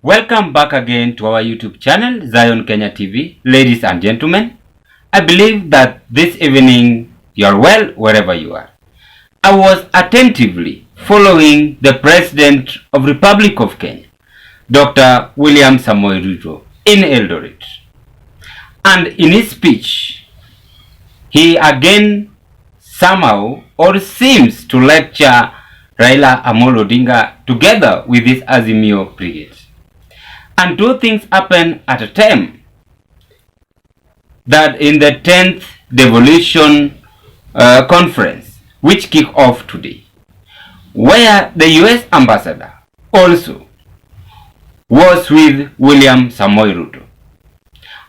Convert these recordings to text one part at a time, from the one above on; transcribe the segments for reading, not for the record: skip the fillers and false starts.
Welcome back again to our YouTube channel, Zion Kenya TV. Ladies and gentlemen, I believe that this evening you are well wherever you are. I was attentively following the President of Republic of Kenya, Dr. William Samoei Ruto, in Eldoret. And in his speech, he again somehow or seems to lecture Raila Amolo Odinga together with his Azimio brigade. And two things happen at a time. That in the 10th devolution conference, which kick off today, where the US ambassador also was with William Samoei Ruto,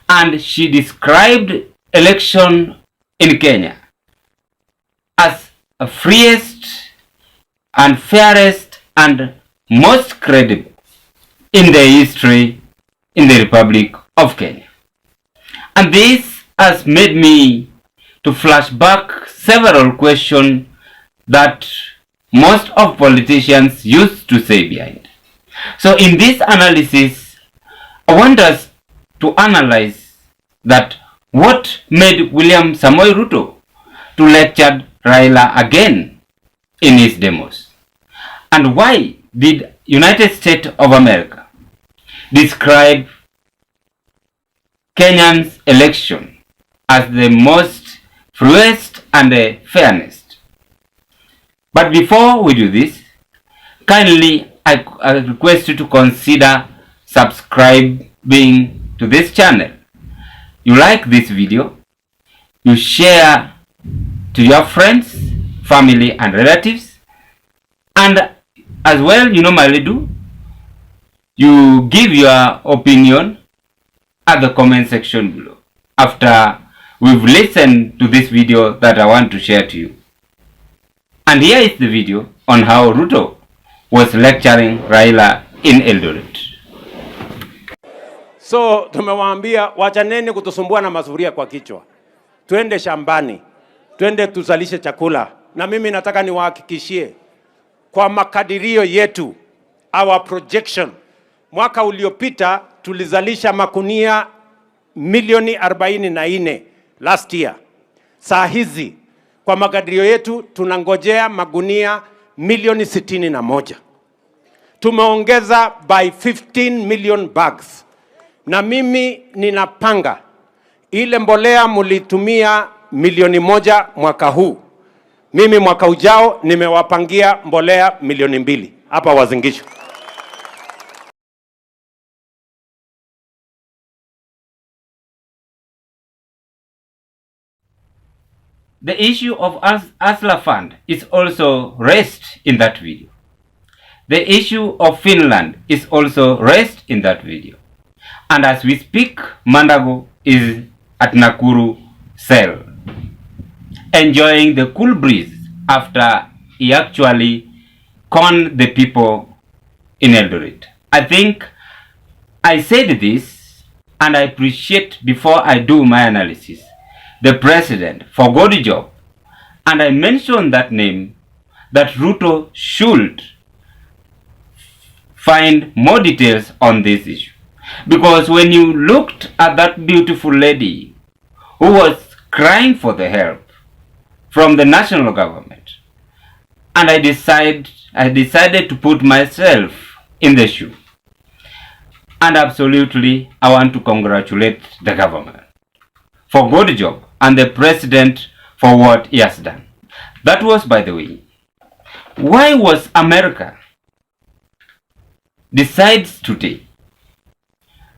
and she described election in Kenya as a freest and fairest and most credible in the history in the Republic of Kenya. And this has made me to flash back several questions that most of politicians used to say behind. So in this analysis, I want us to analyze that what made William Samoei Ruto to lecture Raila again in his demos, and why did United States of America describe Kenyan's election as the most freest and the fairest. But before we do this, kindly I request you to consider subscribing to this channel. You like this video, you share to your friends, family and relatives, and as well you normally do, you give your opinion at the comment section below after we've listened to this video that I want to share to you. And here is the video on how Ruto was lecturing Raila in Eldoret. So tumewaambia wachaneni kutusumbua na masufuria kwa kichwa. Twende shambani. Twende tuzalishe chakula. Na mimi nataka niwahakikishie kwa makadirio yetu, our projection, mwaka uliopita tulizalisha makunia milioni 44 last year. Saa hizi kwa makadirio yetu tunangojea magunia milioni 61. Tumeongeza by 15 million bags. Na mimi ninapanga ile mbolea mulitumia milioni 1 mwaka huu, mimi mwaka ujao nimewapangia mbolea milioni 2 hapa Uasin Gishu. The issue of Asla Fund is also raised in that video. The issue of Finland is also raised in that video. And as we speak, Mandago is at Nakuru cell, enjoying the cool breeze after he actually conned the people in Eldoret. I think I said this, and I appreciate before I do my analysis the president for good job, and I mentioned that name, that Ruto should find more details on this issue. Because when you looked at that beautiful lady who was crying for the help from the national government, and I decided to put myself in the shoe. And absolutely, I want to congratulate the government for good job and the president for what he has done. That was, by the way, why was America decides today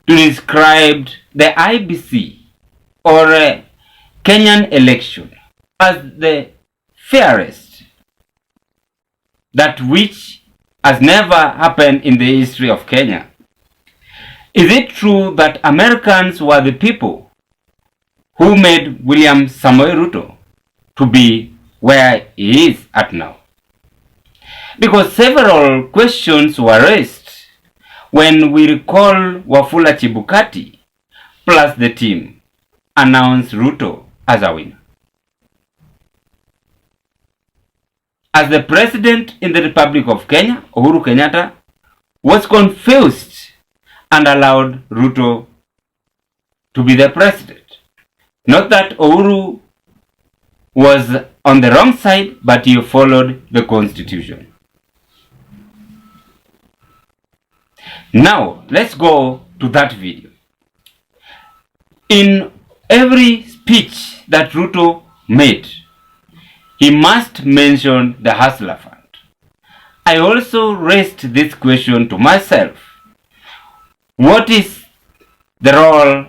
to describe the IBC or Kenyan election as the fairest, that which has never happened in the history of Kenya. Is it true that Americans were the people who made William Samoei Ruto to be where he is at now? Because several questions were raised when we recall Wafula Chebukati plus the team announced Ruto as a winner. As the president in the Republic of Kenya, Uhuru Kenyatta, was confused and allowed Ruto to be the president. Not that Uhuru was on the wrong side, but he followed the constitution. Now, let's go to that video. In every speech that Ruto made, he must mention the Hustler Fund. I also raised this question to myself. What is the role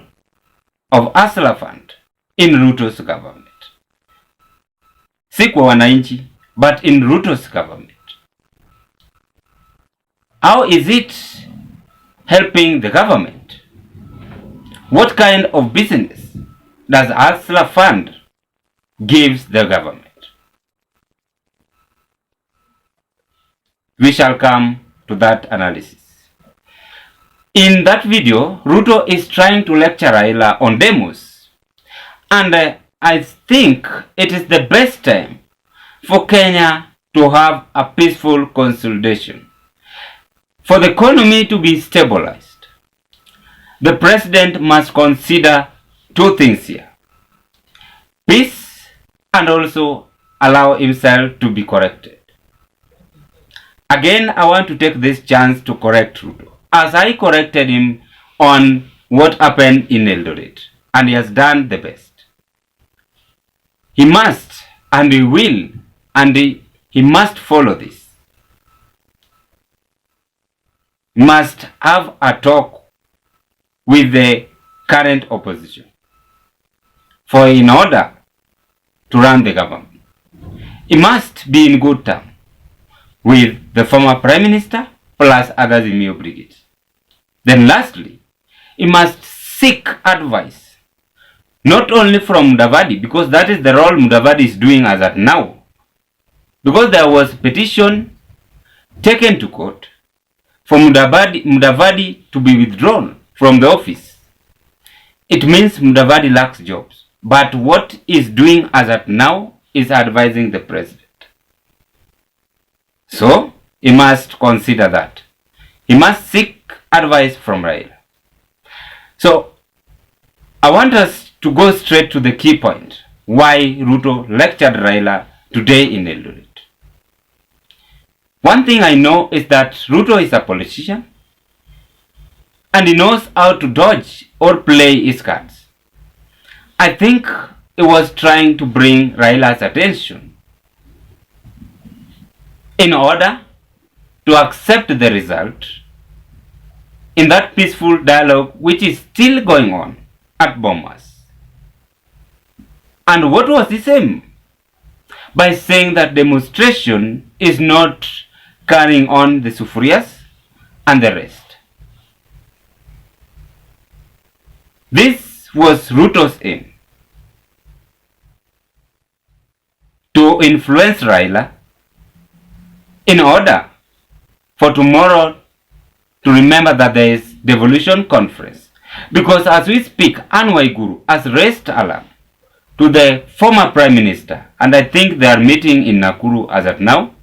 of Hustler Fund in Ruto's government? Si kwa wananchi, but in Ruto's government. How is it helping the government? What kind of business does Hustler Fund gives the government? We shall come to that analysis. In that video, Ruto is trying to lecture Raila on demos. And I think it is the best time for Kenya to have a peaceful consolidation. For the economy to be stabilized, the president must consider two things here: peace and also allow himself to be corrected. Again, I want to take this chance to correct Ruto, as I corrected him on what happened in Eldoret, and he has done the best. He must, and he will, and he must follow this. He must have a talk with the current opposition for in order to run the government. He must be in good terms with the former Prime Minister plus other Azimio brigades. Then lastly, he must seek advice, not only from Mudavadi, because that is the role Mudavadi is doing as at now. Because there was a petition taken to court for Mudavadi to be withdrawn from the office. It means Mudavadi lacks jobs. But what he is doing as at now is advising the president. So, he must consider that. He must seek advice from Raila. So, I want us to go straight to the key point, why Ruto lectured Raila today in Eldoret. One thing I know is that Ruto is a politician and he knows how to dodge or play his cards. I think he was trying to bring Raila's attention in order to accept the result in that peaceful dialogue which is still going on at Bomas. And what was his aim? By saying that demonstration is not carrying on the sufurias and the rest. This was Ruto's aim. To influence Raila in order for tomorrow to remember that there is devolution conference. Because as we speak, Anne Waiguru has raised alarm to the former Prime Minister, and I think they are meeting in Nakuru as at now,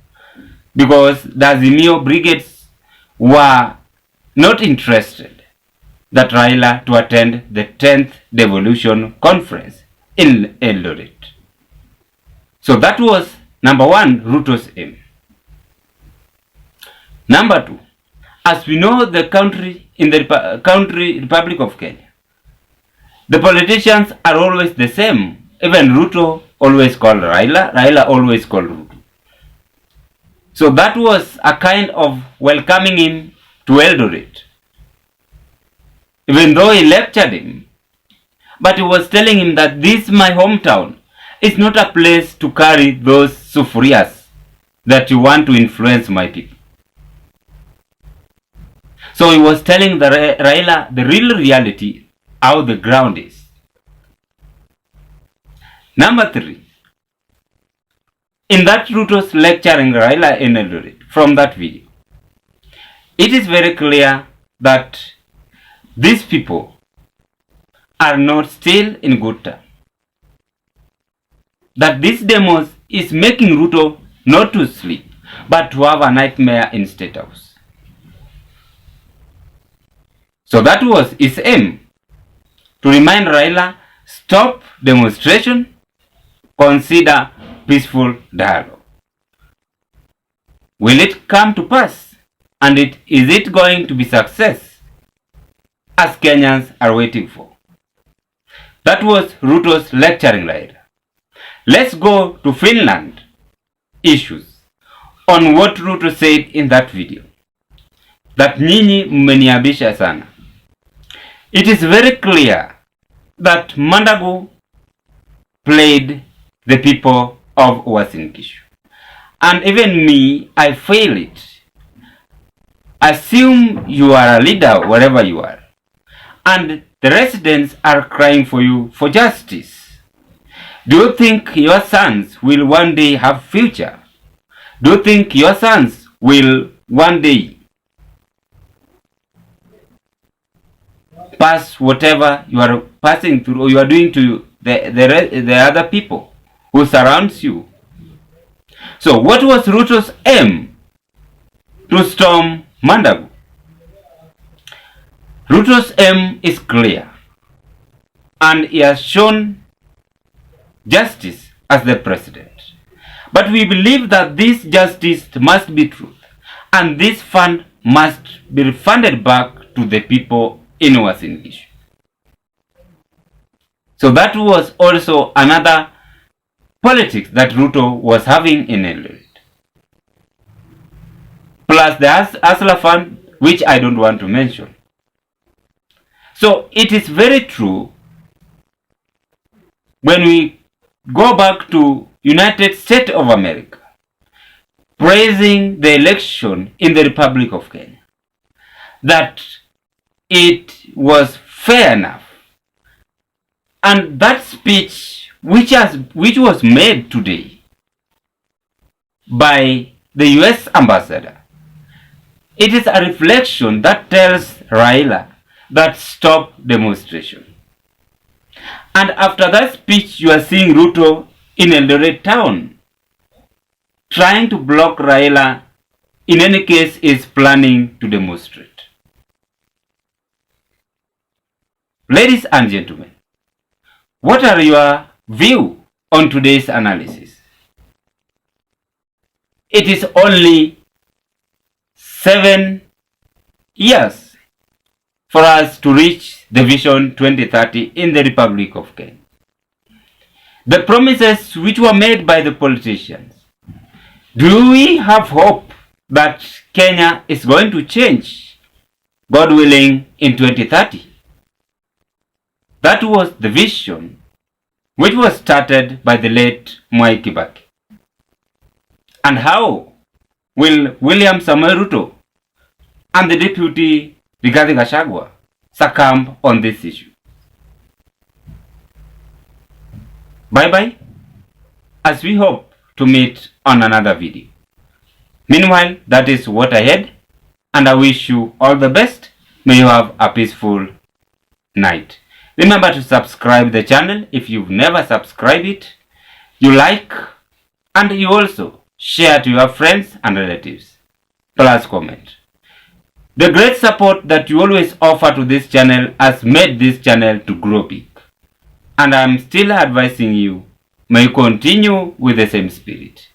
because the Azimio brigades were not interested that Raila to attend the 10th devolution conference in Eldoret. So that was number one, Ruto's aim. Number two, as we know, the country in the Republic of Kenya, the politicians are always the same. Even Ruto always called Raila, Raila always called Ruto. So that was a kind of welcoming him to Eldoret. Even though he lectured him, but he was telling him that this my hometown is not a place to carry those sufurias that you want to influence my people. So he was telling the Raila the real reality, how the ground is. Number three, in that Ruto's lecturing Raila in Eldoret, from that video, it is very clear that these people are not still in good terms. That this demos is making Ruto not to sleep, but to have a nightmare in State House. So that was his aim, to remind Raila, stop demonstration, consider peaceful dialogue. Will it come to pass? And is it going to be success, as Kenyans are waiting for? That was Ruto's lecturing Raila. Let's go to Finland issues on what Ruto said in that video. That nyinyi mmeniabisha sana. It is very clear that Mandago played the people of Uasin Gishu. And even me, I fail it. Assume you are a leader wherever you are, and the residents are crying for you for justice. Do you think your sons will one day have future? Do you think your sons will one day pass whatever you are passing through or you are doing to the other people who surrounds you? So what was Ruto's aim to storm Mandago? Ruto's aim is clear, and he has shown justice as the president. But we believe that this justice must be truth, and this fund must be refunded back to the people in Uasin Gishu. So that was also another politics that Ruto was having in Eldoret. Plus the Asla fund, which I don't want to mention. So it is very true when we go back to United States of America, praising the election in the Republic of Kenya, that it was fair enough. And that speech, which was made today by the US ambassador, it is a reflection that tells Raila that stop demonstration. And after that speech, you are seeing Ruto in Eldoret town trying to block Raila. In any case, is planning to demonstrate. Ladies and gentlemen, what are your view on today's analysis? It is only 7 years for us to reach the Vision 2030 in the Republic of Kenya. The promises which were made by the politicians, do we have hope that Kenya is going to change, God willing, in 2030? That was the vision which was started by the late Mwai Kibaki. And how will William Samoei Ruto and the deputy Rigathi Gachagua succumb on this issue? Bye-bye, as we hope to meet on another video. Meanwhile, that is what I had, and I wish you all the best. May you have a peaceful night. Remember to subscribe the channel if you've never subscribed it. You like, and you also share to your friends and relatives. Plus comment. The great support that you always offer to this channel has made this channel to grow big. And I'm still advising you, may you continue with the same spirit.